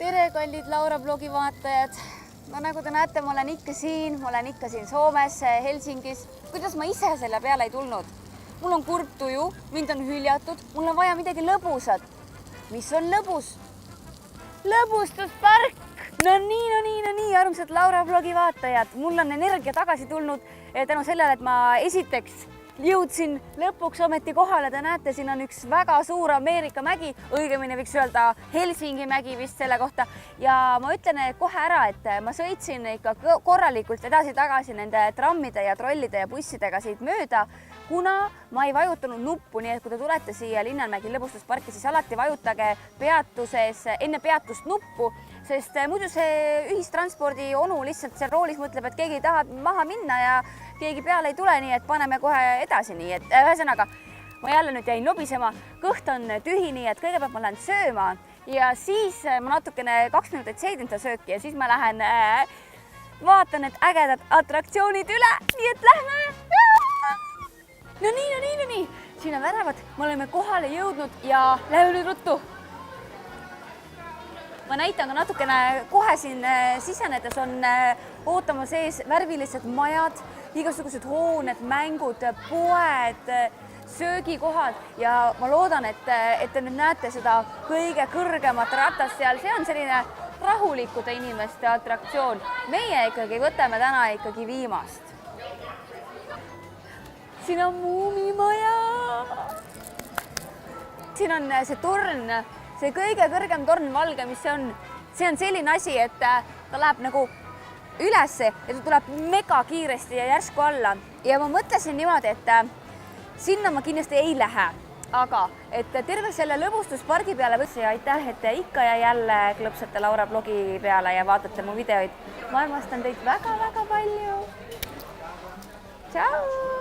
Tere, kallid Laura blogi vaatajad. No nagu te näete, ma olen ikka siin Soomes, Helsingis. Kuidas ma ise selle peale ei tulnud? Mul on kurb tuju, mind on hüljatud, mul on vaja midagi lõbusat. Mis on lõbus? Lõbustuspark! No nii, armsad Laura blogi vaatajad. Mul on energia tagasi tulnud tänu sellele, et ma esiteks jõudsin lõpuks ometi kohale. Te näete, siin on üks väga suur Ameerika mägi, õigemini võiks öelda Helsingi mägi vist selle kohta. Ja ma ütlen kohe ära, et ma sõitsin ikka korralikult edasi-tagasi nende trammide ja trollide ja bussidega siit mööda, kuna ma ei vajutanud nuppu, nii et kui te tulete siia Linnanmägi lõbustusparki, siis alati vajutage peatuses enne peatust nuppu, sest muidu see ühistranspordi onu lihtsalt seal roolis mõtleb, et keegi tahab maha minna ja keegi peale ei tule, nii et paneme kohe edasi, nii et ühesõnaga ma jälle nüüd jäin lobisema, kõht on tühi, nii et kõigepealt ma lähen sööma ja siis ma natukene 2 minutit seedin seda sööki ja siis ma lähen vaatan need ägedad atraktsioonid üle, nii et lähme. No nii, siin on väravad, me oleme kohale jõudnud ja lähme nüüd ruttu. Ma näitan ka natukene kohe siin sisenedes on ootamas ees värvilised majad, igasugused hooned, mängud, poed, söögikohad ja ma loodan, et te nüüd näete seda kõige kõrgemat ratast seal. See on selline rahulikude inimeste atraktsioon. Meie ikkagi võtame täna ikkagi viimast. Siin on muumimaja. Siin on see torn, see kõige kõrgem torn valge, mis see on selline asi, et ta läheb nagu ülesse ja ta tuleb mega kiiresti ja järsku alla. Ja ma mõtlesin niimoodi, et sinna ma kindlasti ei lähe, aga et terve selle lõbustuspargi peale ja aitäh, et te ikka ja jälle klõpsate Laura blogi peale ja vaatate mu videoid. Ma armastan teid väga-väga palju. Tšau!